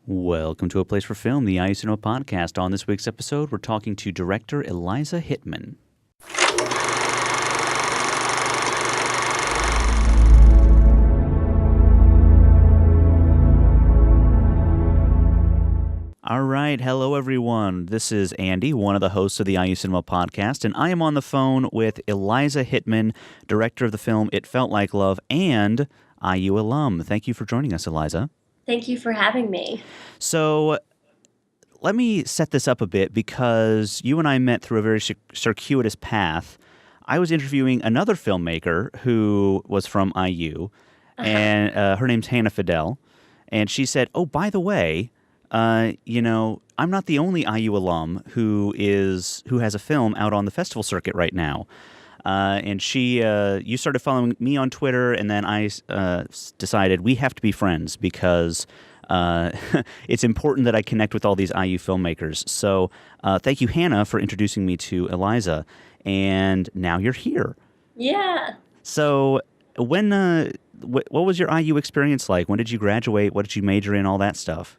Welcome to A Place for Film, the IU Cinema podcast. On this week's episode, we're talking to director Eliza Hittman. All right, hello everyone. This is Andy, one of the hosts of the IU Cinema podcast, and I am on the phone with Eliza Hittman, director of the film It Felt Like Love and IU alum. Thank you for joining us, Eliza. Thank you for having me. So let me set this up a bit because you and I met through a very circuitous path. I was interviewing another filmmaker who was from IU, and her name's Hannah Fidel, and she said, "Oh, by the way, I'm not the only IU alum who has a film out on the festival circuit right now." And you started following me on Twitter, and then I decided we have to be friends because it's important that I connect with all these IU filmmakers. So thank you, Hannah, for introducing me to Eliza. And now you're here. Yeah. So what was your IU experience like? When did you graduate? What did you major in? All that stuff.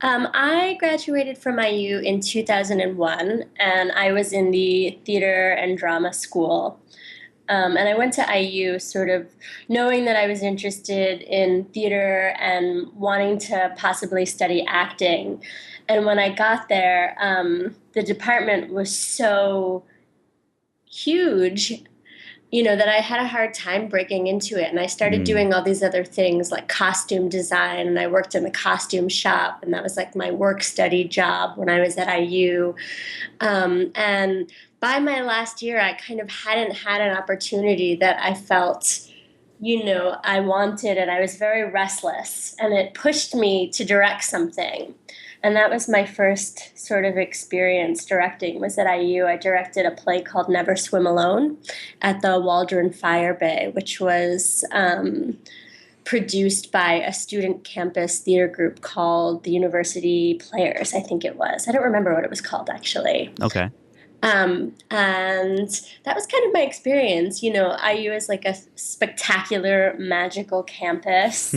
I graduated from IU in 2001, and I was in the theater and drama school. And I went to IU sort of knowing that I was interested in theater and wanting to possibly study acting. And when I got there, the department was so huge, that I had a hard time breaking into it. And I started doing all these other things like costume design, and I worked in the costume shop, and that was like my work study job when I was at IU. And by my last year, I kind of hadn't had an opportunity that I felt, I wanted, and I was very restless, and it pushed me to direct something. And that was my first sort of experience directing, was at IU. I directed a play called Never Swim Alone at the Waldron Fire Bay, which was produced by a student campus theater group called the University Players, I think it was. I don't remember what it was called, actually. Okay. And that was kind of my experience. IU is like a spectacular, magical campus.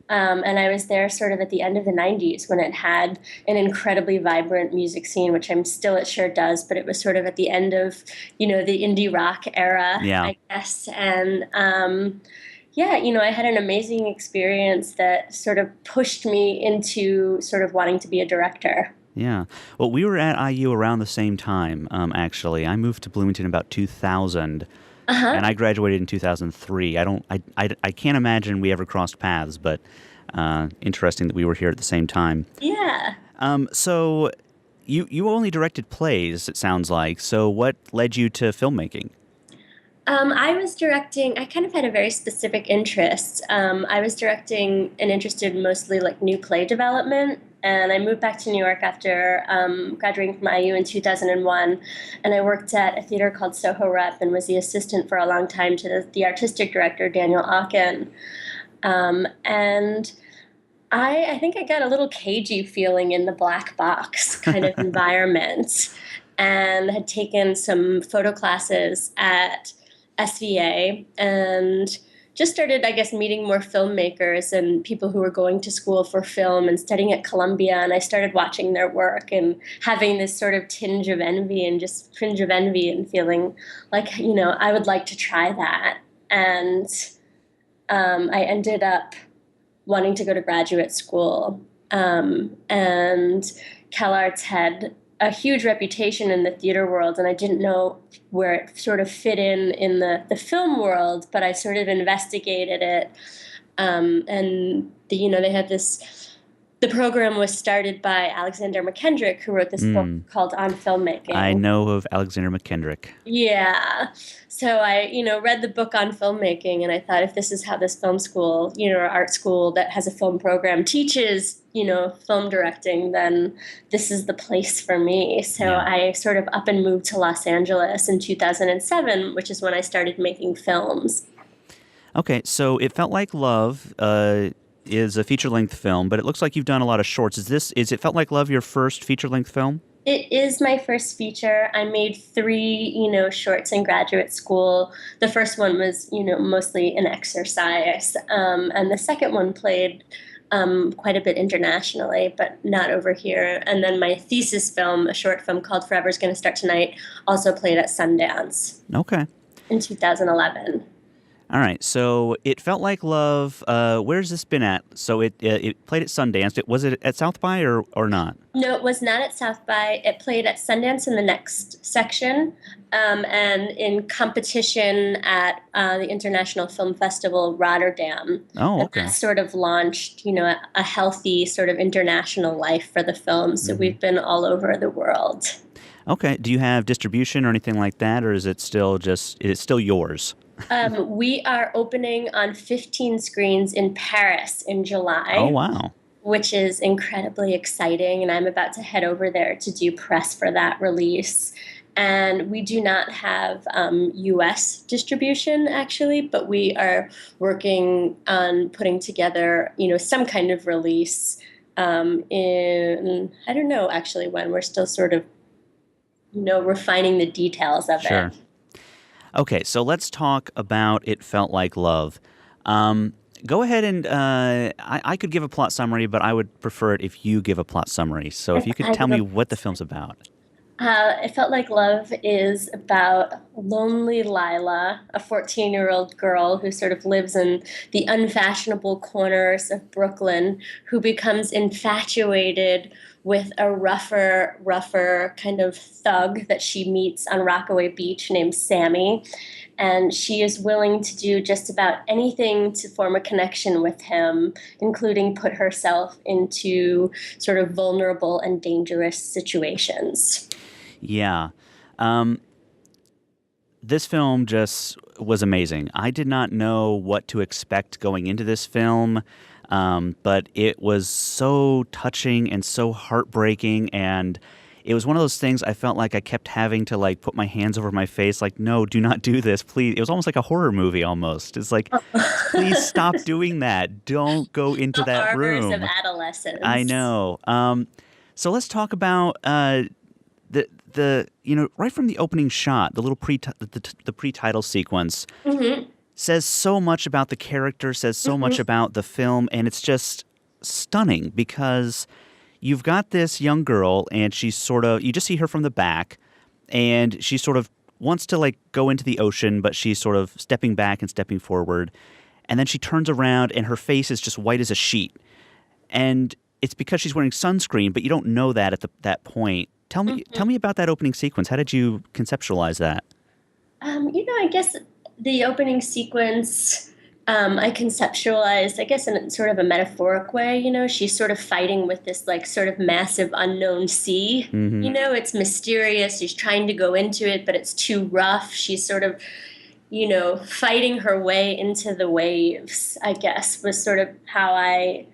And I was there sort of at the end of the 90s when it had an incredibly vibrant music scene, which it sure does, but it was sort of at the end of, the indie rock era, I guess. And I had an amazing experience that sort of pushed me into sort of wanting to be a director. Yeah. Well, we were at IU around the same time, actually. I moved to Bloomington about 2000. And I graduated in 2003. I can't imagine we ever crossed paths, but interesting that we were here at the same time. Yeah. So you only directed plays, it sounds like. So what led you to filmmaking? I was directing, I kind of had a very specific interest. I was directing and interested in mostly like new play development. And I moved back to New York after graduating from IU in 2001. And I worked at a theater called Soho Rep and was the assistant for a long time to the artistic director, Daniel Aachen. And I think I got a little cagey feeling in the black box kind of environment, and had taken some photo classes at SVA and just started, I guess, meeting more filmmakers and people who were going to school for film and studying at Columbia. And I started watching their work and having this sort of tinge of envy and just fringe of envy and feeling like, I would like to try that. And I ended up wanting to go to graduate school. And CalArts had a huge reputation in the theater world, and I didn't know where it sort of fit in the film world, but I sort of investigated it. They had the program was started by Alexander McKendrick, who wrote this book called On Filmmaking. I know of Alexander McKendrick. Yeah. So I, read the book on filmmaking, and I thought, if this is how this film school, or art school that has a film program teaches, film directing, then this is the place for me. So I sort of up and moved to Los Angeles in 2007, which is when I started making films. Okay, so It Felt Like Love is a feature-length film, but it looks like you've done a lot of shorts. Is It Felt Like Love your first feature-length film? It is my first feature. I made 3, shorts in graduate school. The first one was, mostly an exercise. And the second one played quite a bit internationally, but not over here. And then my thesis film, a short film called Forever's Gonna Start Tonight, also played at Sundance Okay. in 2011. All right. So It Felt Like Love. Where's this been at? So it played at Sundance. Was it at South by or not? No, it was not at South by. It played at Sundance in the next section, and in competition at the International Film Festival Rotterdam. Oh, And okay. that sort of launched, a healthy sort of international life for the film. So we've been all over the world. Okay. Do you have distribution or anything like that, or is it still yours? We are opening on 15 screens in Paris in Oh, July, wow. which is incredibly exciting. And I'm about to head over there to do press for that release. And we do not have US distribution, actually, but we are working on putting together, some kind of release I don't know actually when. We're still sort of, refining the details of Sure. it. Okay, so let's talk about It Felt Like Love. Go ahead and I could give a plot summary, but I would prefer it if you give a plot summary. So if you could I tell me love what the film's about. It Felt Like Love is about lonely Lila, a 14-year-old girl who sort of lives in the unfashionable corners of Brooklyn, who becomes infatuated with a rougher kind of thug that she meets on Rockaway Beach named Sammy. And she is willing to do just about anything to form a connection with him, including put herself into sort of vulnerable and dangerous situations. Yeah. This film just was amazing. I did not know what to expect going into this film, but it was so touching and so heartbreaking, and it was one of those things I felt like I kept having to like put my hands over my face, like, no, do not do this, please. It was almost like a horror movie almost. It's like, please stop doing that. Don't go into The that horrors of room. adolescence. I know. So let's talk about the right from the opening shot, the little the pre-title sequence Hmm. says so much about the character, says so much about the film, and it's just stunning because you've got this young girl and she's sort of, you just see her from the back and she sort of wants to like go into the ocean, but she's sort of stepping back and stepping forward. And then she turns around and her face is just white as a sheet. And it's because she's wearing sunscreen, but you don't know that at that point. Tell me about that opening sequence. How did you conceptualize that? I guess the opening sequence, I conceptualized, I guess, in sort of a metaphoric way. She's sort of fighting with this, like, sort of massive unknown sea. Mm-hmm. It's mysterious. She's trying to go into it, but it's too rough. She's sort of, fighting her way into the waves, I guess, was sort of how I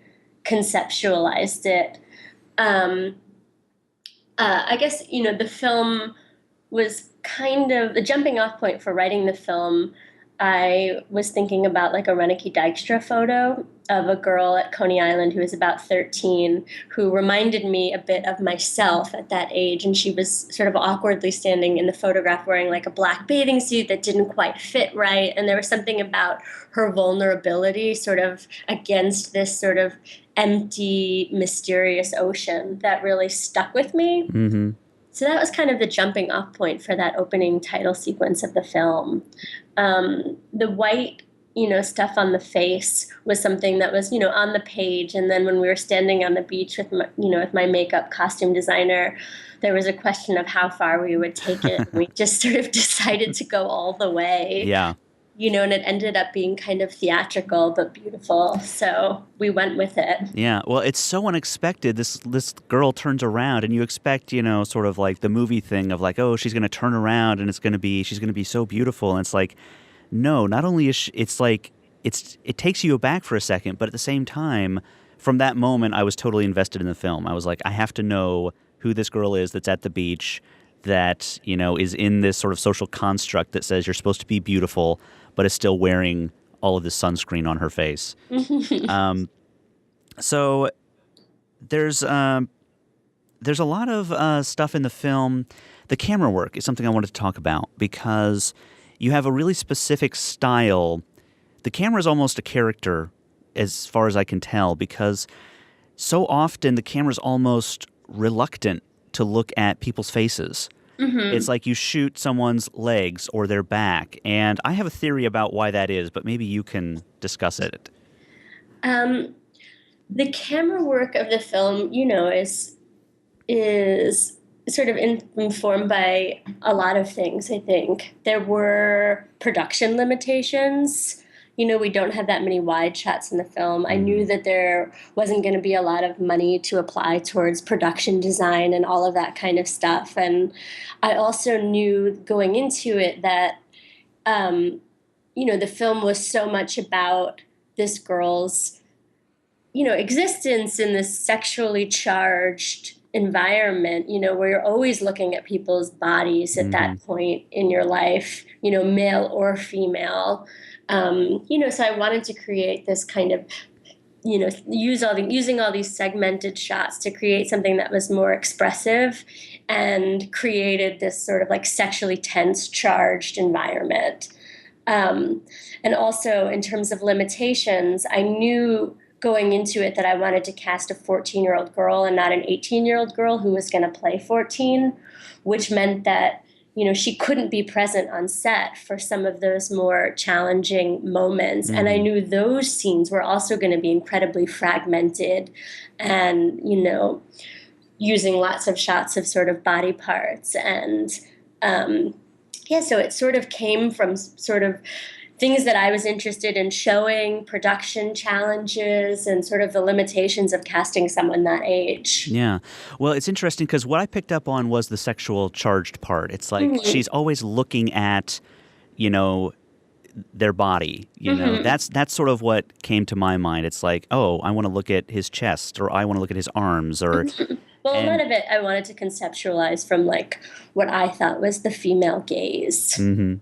conceptualized it. I guess, the film was kind of the jumping off point for writing the film. I was thinking about like a Reneke Dijkstra photo of a girl at Coney Island who was about 13, who reminded me a bit of myself at that age. And she was sort of awkwardly standing in the photograph wearing like a black bathing suit that didn't quite fit right. And there was something about her vulnerability sort of against this sort of empty, mysterious ocean that really stuck with me. Mm-hmm. So that was kind of the jumping off point for that opening title sequence of the film. The white, stuff on the face was something that was, on the page. And then when we were standing on the beach with my makeup costume designer, there was a question of how far we would take it. We just sort of decided to go all the way. Yeah. And it ended up being kind of theatrical but beautiful. So we went with it. Yeah. Well, it's so unexpected. This girl turns around and you expect, sort of like the movie thing of like, oh, she's going to turn around and she's going to be so beautiful. And it's like, no, not only is it's like, it takes you aback for a second, but at the same time, from that moment, I was totally invested in the film. I was like, I have to know who this girl is that's at the beach, that, is in this sort of social construct that says you're supposed to be beautiful, but is still wearing all of this sunscreen on her face. So there's a lot of stuff in the film. The camera work is something I wanted to talk about because you have a really specific style. The camera is almost a character as far as I can tell, because so often the camera's almost reluctant to look at people's faces. It's Hmm. like you shoot someone's legs or their back, and I have a theory about why that is, but maybe you can discuss it. Um, the camera work of the film, is sort of informed by a lot of things, I think. There were production limitations. We don't have that many wide shots in the film. I knew Mm, that there wasn't going to be a lot of money to apply towards production design and all of that kind of stuff. And I also knew going into it that, um, the film was so much about this girl's existence in this sexually charged environment, where you're always looking at people's bodies at hmm that point in your life, male or female. So I wanted to create this kind of, using all these segmented shots to create something that was more expressive and created this sort of like sexually tense, charged environment. Um, and also, in terms of limitations, I knew going into it that I wanted to cast a 14-year-old girl and not an 18-year-old girl who was going to play 14, which meant that, she couldn't be present on set for some of those more challenging moments. And I hmm knew those scenes were also going to be incredibly fragmented and, using lots of shots of sort of body parts and, um, yeah, so it sort of came from sort of things that I was interested in showing, production challenges, and sort of the limitations of casting someone that age. Yeah. Well, it's interesting because what I picked up on was the sexual charged part. It's like Hmm. she's always looking at, you know, their body. Hmm. That's sort of what came to my mind. It's like, oh, I want to look at his chest, or I want to look at his arms, or Hmm. Well, a lot and of it I wanted to conceptualize from like what I thought was the female gaze. hmm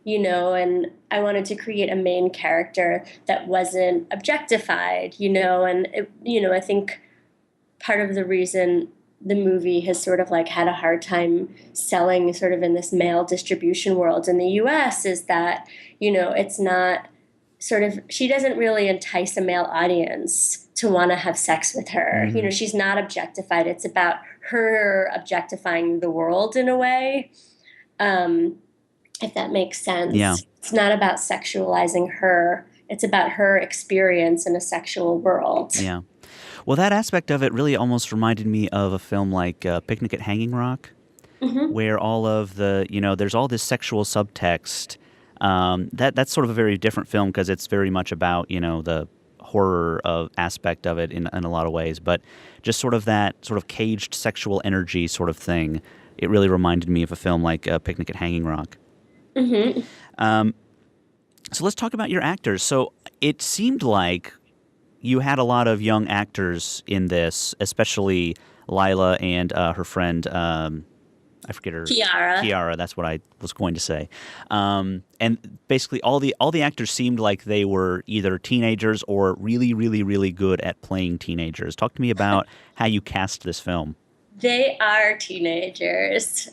And I wanted to create a main character that wasn't objectified, and I think part of the reason the movie has sort of like had a hard time selling sort of in this male distribution world in the US is that, it's not sort of, she doesn't really entice a male audience to want to have sex with her. hmm She's not objectified. It's about her objectifying the world in a way. Um, if that makes yeah. sense. It's not about sexualizing her. It's about her experience in a sexual world. Yeah. Well, that aspect of it really almost reminded me of a film like Picnic at Hanging Rock, Hmm. where all of the, there's all this sexual subtext. That's sort of a very different film because it's very much about, the horror of aspect of it in a lot of ways, but just sort of that sort of caged sexual energy sort of thing. It really reminded me of a film like Picnic at Hanging Rock. Hmm. Um, so let's talk about your actors. So it seemed like you had a lot of young actors in this, especially Lila and her friend. I forget her. Kiara. Kiara. That's what I was going to say. And basically, all the actors seemed like they were either teenagers or really, really, really good at playing teenagers. Talk to me about how you cast this film. They are teenagers.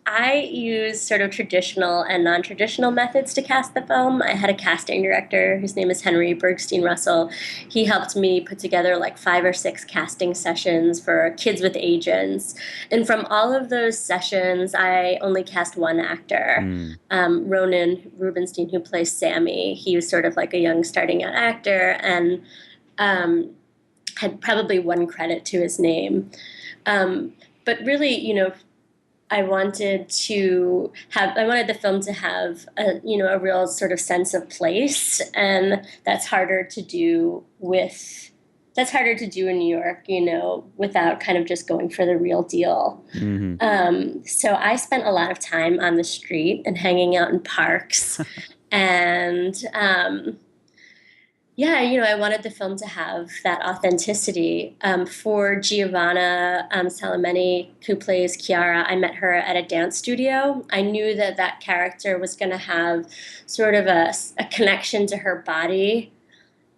I use sort of traditional and non traditional methods to cast the film. I had a casting director whose name is Henry Bergstein Russell. He helped me put together like 5 or 6 casting sessions for kids with agents. And from all of those sessions, I only cast one actor, Mm, Ronan Rubenstein, who plays Sammy. He was sort of like a young starting out actor and um, had probably one credit to his name. Um, but really, I wanted the film to have a real sort of sense of place, and that's harder to do in New York, without kind of just going for the real deal. hmm So I spent a lot of time on the street and hanging out in parks, and yeah, I wanted the film to have that authenticity. For Giovanna Salameni, who plays Chiara, I met her at a dance studio. I knew that that character was going to have sort of a connection to her body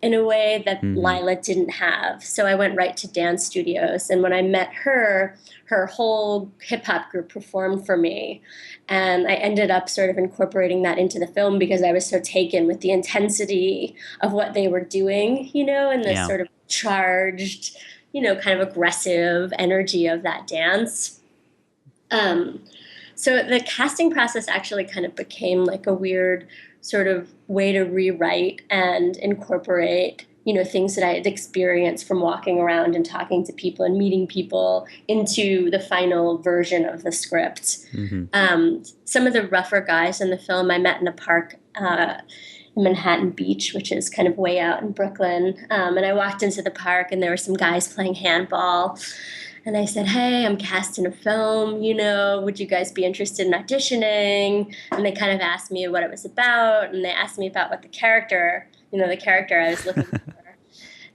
in a way that Mm-hmm. Lila didn't have. So I went right to dance studios. And when I met her, her whole hip hop group performed for me. And I ended up sort of incorporating that into the film because I was so taken with the intensity of what they were doing, and this Yeah. sort of charged, kind of aggressive energy of that dance. Um, so the casting process actually kind of became like a weird sort of way to rewrite and incorporate, things that I had experienced from walking around and talking to people and meeting people into the final version of the script. Mm-hmm. Some of the rougher guys in the film I met in a park in Manhattan Beach, which is kind of way out in Brooklyn. And I walked into the park and there were some guys playing handball. And I said, hey, I'm cast in a film, would you guys be interested in auditioning? And they kind of asked me what it was about. And they asked me about what the character I was looking for.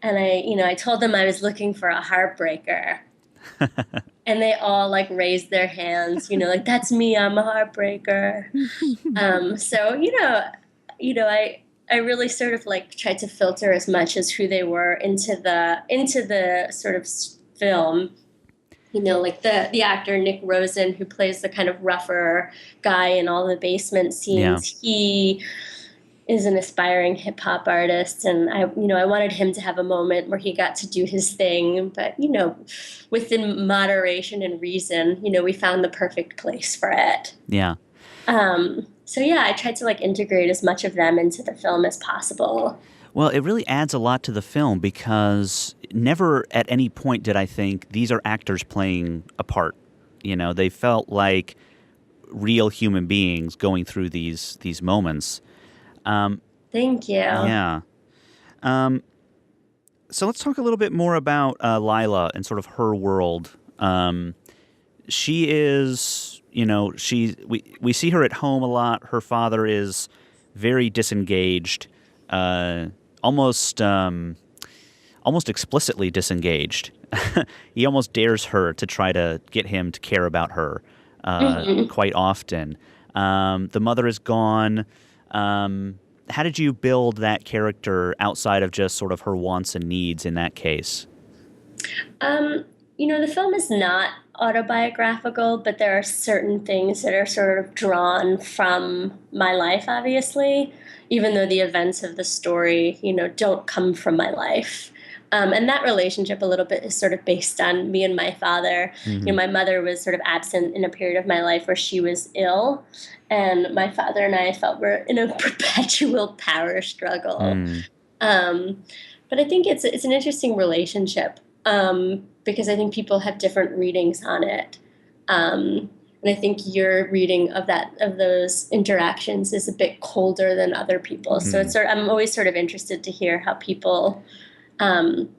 And I told them I was looking for a heartbreaker. And they all like raised their hands, like, that's me, I'm a heartbreaker. So, I really sort of like tried to filter as much as who they were into the sort of film. Like the actor Nick Rosen, who plays the kind of rougher guy in all the basement Yeah. scenes. He is an aspiring hip hop artist, and I wanted him to have a moment where he got to do his thing, but within moderation and reason, we found the perfect place for it. Yeah. So yeah, I tried to like integrate as much of them into the film as possible. Well, it really adds a lot to the film because never at any point did I think these are actors playing a part. They felt like real human beings going through these moments. Thank you. Yeah. Um, so let's talk a little bit more about Lila and sort of her world. She is, we see her at home a lot. Her father is very disengaged, uh, almost almost explicitly disengaged. He almost dares her to try to get him to care about her Mhm. quite often. The mother is gone. How did you build that character outside of just sort of her wants and needs in that case? The film is not autobiographical, but there are certain things that are sort of drawn from my life, obviously, even though the events of the story, don't come from my life. And that relationship a little bit is sort of based on me and my father. Mm-hmm. My mother was sort of absent in a period of my life where she was ill, and my father and I felt we're in a perpetual power struggle. Mm. Um, but I think it's an interesting relationship, because I think people have different readings on it. And I think your reading of those interactions is a bit colder than other people. So Mm. I'm always sort of interested to hear how people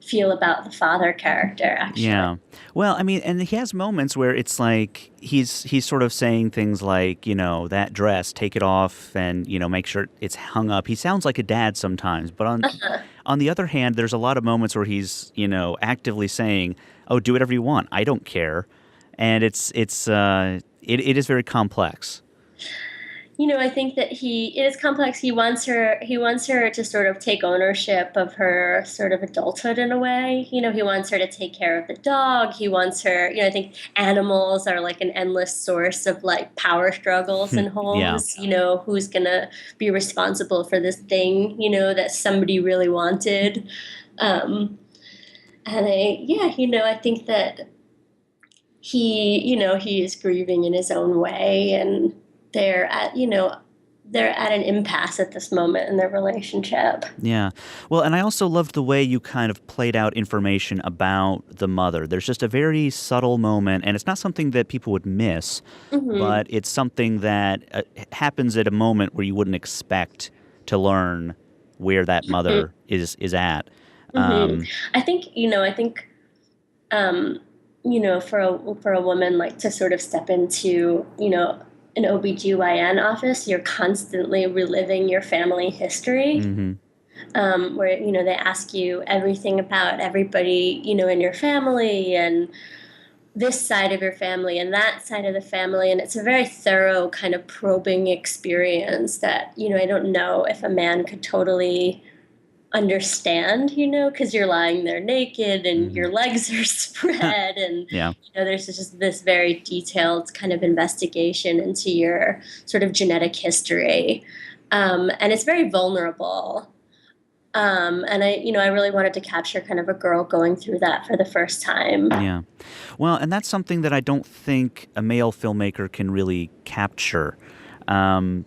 feel about the father character, actually. Yeah. Well, I mean, and he has moments where it's like he's sort of saying things like, that dress, take it off and, make sure it's hung up. He sounds like a dad sometimes, but Uh-huh. on the other hand, there's a lot of moments where he's, actively saying, "Oh, do whatever you want. I don't care." And it is very complex. I think that it is complex. He wants her to sort of take ownership of her sort of adulthood in a way. He wants her to take care of the dog. He wants her, I think animals are like an endless source of like power struggles in Yeah. homes. Who's gonna be responsible for this thing, that somebody really wanted. Um, and I think that he is grieving in his own way, and they're at, they're at an impasse at this moment in their relationship. Yeah. Well, and I also loved the way you kind of played out information about the mother. There's just a very subtle moment, and it's not something that people would miss, Hmm. but it's something that happens at a moment where you wouldn't expect to learn where that mother is at. Hmm. Um, I think for a woman like to sort of step into, an OBGYN office, you're constantly reliving your family history. hmm Where they ask you everything about everybody in your family, and this side of your family and that side of the family, and it's a very thorough kind of probing experience that I don't know if a man could totally understand, because you're lying there naked and Hmm. your legs are spread, and Yeah. there's just this very detailed kind of investigation into your sort of genetic history, and it's very vulnerable. And I really wanted to capture kind of a girl going through that for the first time. Yeah. Well, and that's something that I don't think a male filmmaker can really capture. Um,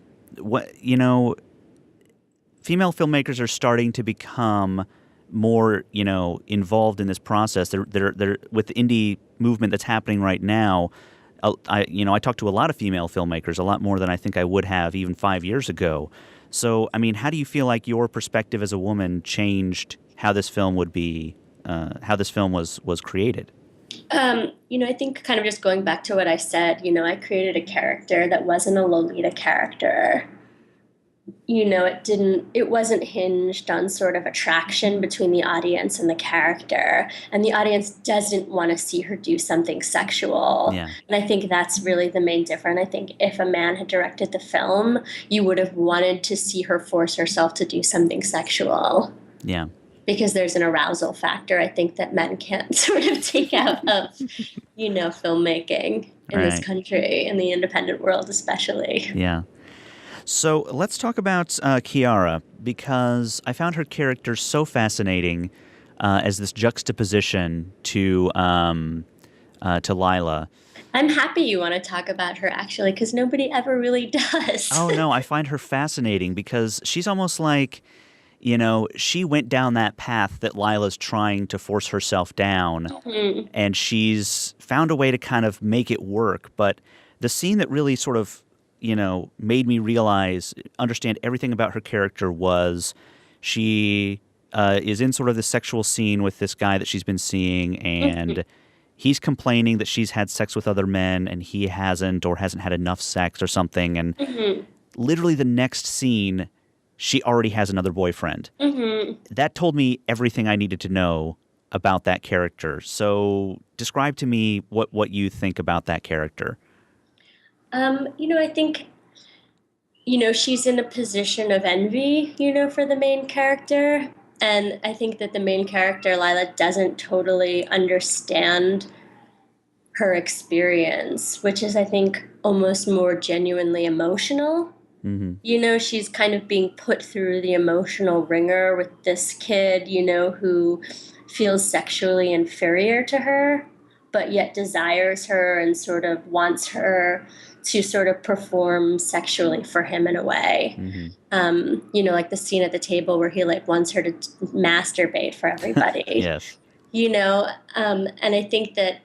female filmmakers are starting to become more, involved in this process. They're with the indie movement that's happening right now. I talk to a lot of female filmmakers, a lot more than I think I would have even 5 years ago. So, I mean, how do you feel like your perspective as a woman changed how this film would be, how this film was created? I think kind of just going back to what I said, I created a character that wasn't a Lolita character. It wasn't hinged on sort of attraction between the audience and the character. And the audience doesn't want to see her do something sexual. Yeah. And I think that's really the main difference. I think if a man had directed the film, you would have wanted to see her force herself to do something sexual. Yeah. Because there's an arousal factor, I think, that men can't sort of take out of, filmmaking in this Right. country, in the independent world especially. Yeah. So let's talk about Kiara, because I found her character so fascinating as this juxtaposition to Lila. I'm happy you want to talk about her, actually, because nobody ever really does. Oh no, I find her fascinating because she's almost like, she went down that path that Lila's trying to force herself down, Mhm. and she's found a way to kind of make it work. But the scene that really sort of, made me understand everything about her character was she is in sort of this sexual scene with this guy that she's been seeing, and he's complaining that she's had sex with other men and he hasn't, or hasn't had enough sex or something. And Mhm. literally the next scene, she already has another boyfriend. Mhm. That told me everything I needed to know about that character. So describe to me what you think about that character. I think, she's in a position of envy, for the main character. And I think that the main character, Lila, doesn't totally understand her experience, which is, I think, almost more genuinely emotional. Hmm. She's kind of being put through the emotional ringer with this kid, who feels sexually inferior to her, but yet desires her and sort of wants her to sort of perform sexually for him in a way. Hmm. Like the scene at the table where he like wants her to masturbate for everybody. Yes. And I think that,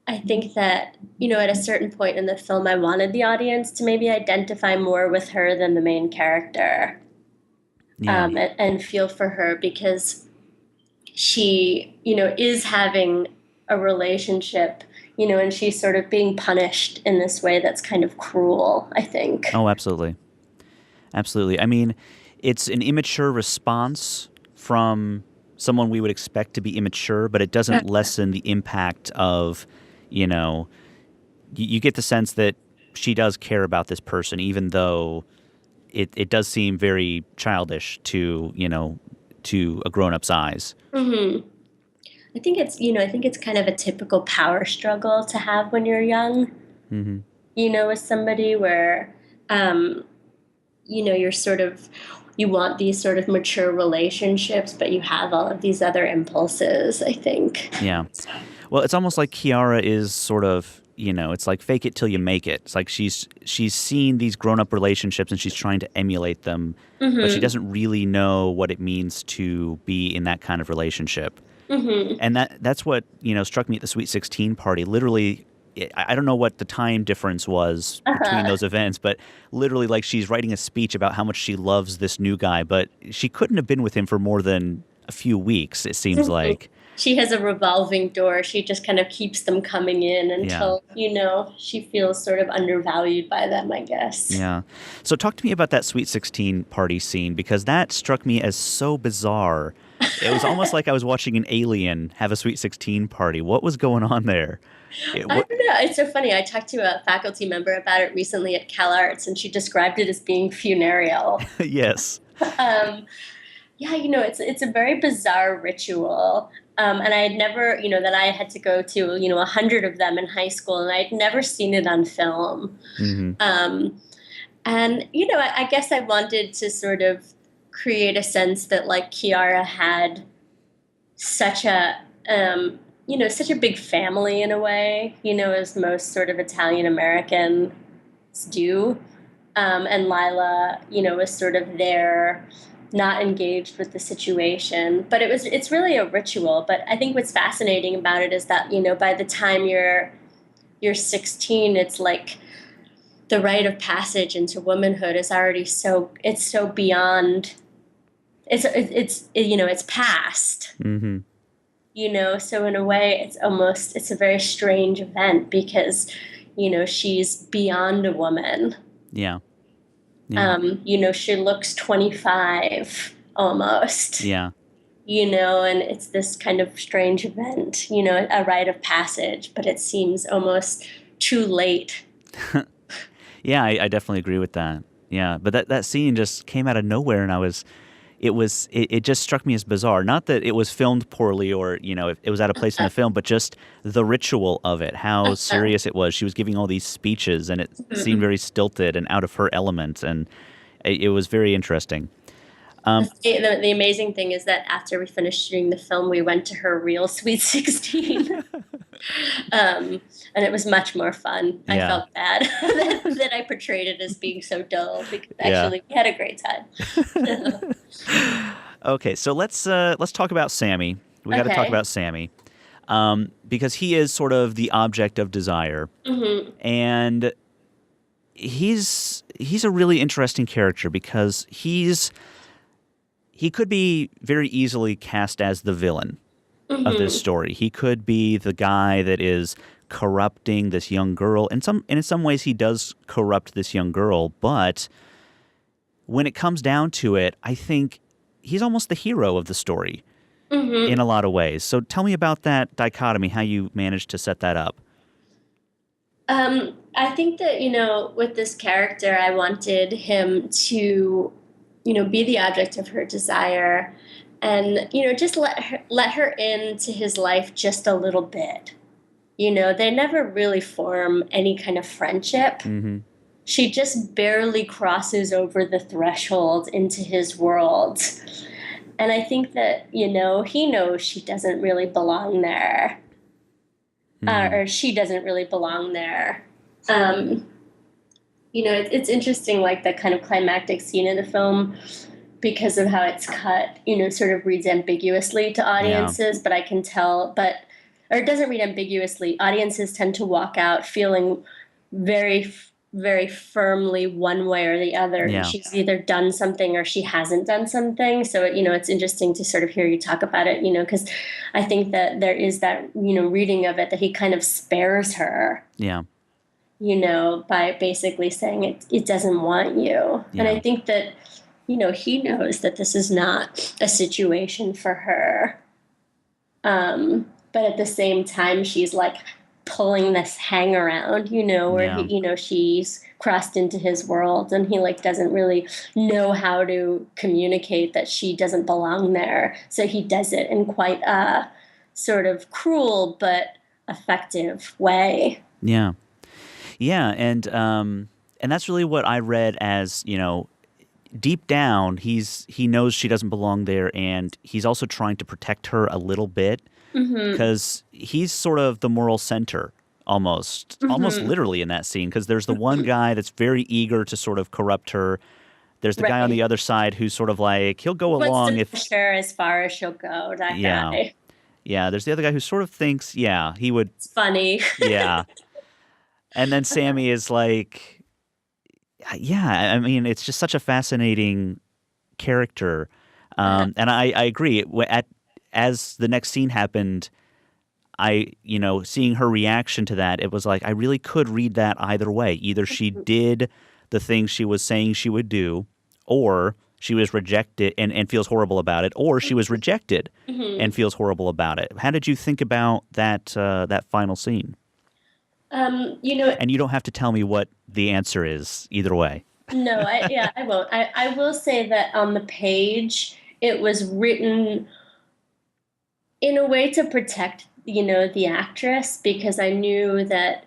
at a certain point in the film, I wanted the audience to maybe identify more with her than the main character, Yeah. and feel for her because she, is having a relationship, and she's sort of being punished in this way that's kind of cruel, I think. Oh, absolutely. Absolutely. I mean, it's an immature response from someone we would expect to be immature, but it doesn't lessen the impact of, you get the sense that she does care about this person, even though it does seem very childish to a grown-up's eyes. Hmm. I think it's kind of a typical power struggle to have when you're young, Hmm. with somebody where, um, you're sort of, you want these sort of mature relationships, but you have all of these other impulses, I think. Yeah. Well, it's almost like Kiara is sort of, it's like fake it till you make it. It's like she's seen these grown-up relationships and she's trying to emulate them, but she Hmm. doesn't really know what it means to be in that kind of relationship. Hmm. And that's what, struck me at the Sweet 16 party. Literally, I don't know what the time difference was between Uh-huh. those events, but literally, like, she's writing a speech about how much she loves this new guy, but she couldn't have been with him for more than a few weeks, it seems like. She has a revolving door. She just kind of keeps them coming in Yeah. until, she feels sort of undervalued by them, I guess. Yeah. So talk to me about that Sweet 16 party scene, because that struck me as so bizarre. It was almost like I was watching an alien have a Sweet 16 party. What was going on there? It, I what, don't know. It's so funny. I talked to a faculty member about it recently at CalArts, and she described it as being funereal. yes. Um, Yeah, it's a very bizarre ritual. And I had never, that I had to go to, 100 of them in high school, and I'd never seen it on film. Hmm. Um, and, I guess I wanted to sort of create a sense that like Kiara had such a, such a big family in a way, as most sort of Italian Americans do. And Lila, was sort of there, not engaged with the situation. But it's really a ritual. But I think what's fascinating about it is that, by the time you're 16, it's like the rite of passage into womanhood is already it's so beyond, it's past. Hmm. So in a way it's a very strange event because, she's beyond a woman. Yeah. Yeah. She looks 25 almost, Yeah. and it's this kind of strange event, a rite of passage, but it seems almost too late. Yeah, I definitely agree with that. Yeah, but that scene just came out of nowhere, and it just struck me as bizarre. Not that it was filmed poorly or it was out of place in the film, but just the ritual of it, how serious it was. She was giving all these speeches, and it seemed very stilted and out of her element, and it was very interesting. The amazing thing is that after we finished shooting the film, we went to her real Sweet 16. And it was much more fun. I Yeah. felt bad that I portrayed it as being so dull because Yeah. actually we had a great time. Okay, so let's talk about Sammy. We got to talk Okay. about Sammy because he is sort of the object of desire, and he's a really interesting character because he could be very easily cast as the villain of this story. He could be the guy that is corrupting this young girl. And in some ways he does corrupt this young girl, but when it comes down to it, I think he's almost the hero of the story in a lot of ways. So tell me about that dichotomy, how you managed to set that up. I think that, with this character, I wanted him to, be the object of her desire and, just let her into his life just a little bit. They never really form any kind of friendship. Hmm. She just barely crosses over the threshold into his world. And I think that, he knows she doesn't really belong there. Or she doesn't really belong there. It's interesting, like the kind of climactic scene in the film, because of how it's cut, sort of reads ambiguously to Yeah. audiences, but I can tell, or it doesn't read ambiguously. Audiences tend to walk out feeling very, very firmly one way or the other. And Yeah. she's either done something or she hasn't done something. So, it's interesting to sort of hear you talk about it, because I think that there is that, reading of it that he kind of spares her, Yeah. by basically saying it doesn't want you. And Yeah. I think that, he knows that this is not a situation for her. But at the same time, she's like pulling this hang around, where Yeah. she's crossed into his world and he like doesn't really know how to communicate that she doesn't belong there. So he does it in quite a sort of cruel but effective way. Yeah. Yeah, and that's really what I read as, deep down, he knows she doesn't belong there, and he's also trying to protect her a little bit because he's sort of the moral center almost literally in that scene, because there's the one guy that's very eager to sort of corrupt her. There's the guy on Right. the other side who's sort of like, he'll go Wants along to if, push her as far as she'll go, that yeah. guy. Yeah, there's the other guy who sort of thinks, yeah, he would, It's funny. yeah. And then Sammy is like, yeah, I mean, it's just such a fascinating character. And I agree. As the next scene happened, seeing her reaction to that, it was like, I really could read that either way. Either she did the thing she was saying she would do, or she was rejected and feels horrible about it, or she was rejected and feels horrible about it. How did you think about that final scene? You know, And you don't have to tell me what the answer is either way. no, I won't. I will say that on the page, it was written in a way to protect, the actress, because I knew that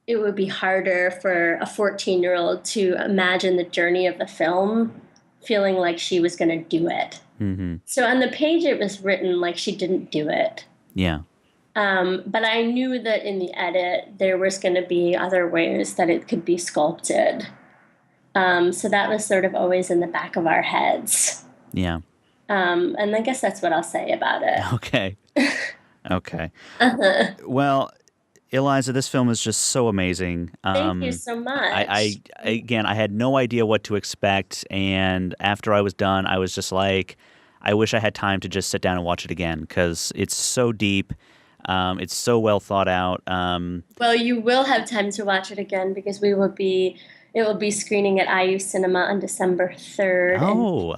it would be harder for a 14-year-old to imagine the journey of the film feeling like she was going to do it. Mm-hmm. So on the page, it was written like she didn't do it. Yeah. But I knew that in the edit, there was going to be other ways that it could be sculpted. So that was sort of always in the back of our heads. Yeah. And I guess that's what I'll say about it. Okay. Okay. Uh-huh. Well, Eliza, this film is just so amazing. Thank you so much. Again, I had no idea what to expect, and after I was done, I was just like, I wish I had time to just sit down and watch it again because it's so deep. It's so well thought out. Well, you will have time to watch it again because it will be screening at IU Cinema on December 3rd. Oh,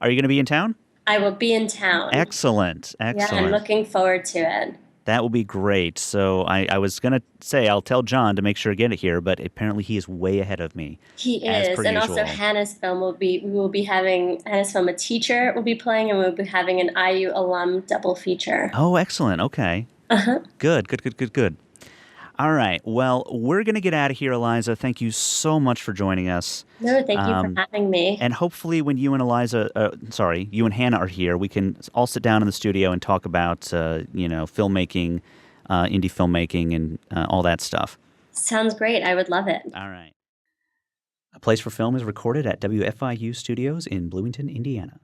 are you going to be in town? I will be in town. Excellent. Yeah, I'm looking forward to it. That will be great. So I was going to say I'll tell John to make sure to get it here, but apparently he is way ahead of me. He as is. per And usual. also Hannah's film we will be having Hannah's film, a teacher will be playing, and we'll be having an IU alum double feature. Oh, excellent. Okay. Uh-huh. Good. All right. Well, we're going to get out of here, Eliza. Thank you so much for joining us. No, thank you for having me. And hopefully when you and you and Hannah are here, we can all sit down in the studio and talk about, filmmaking, indie filmmaking and all that stuff. Sounds great. I would love it. All right. A Place for Film is recorded at WFIU Studios in Bloomington, Indiana.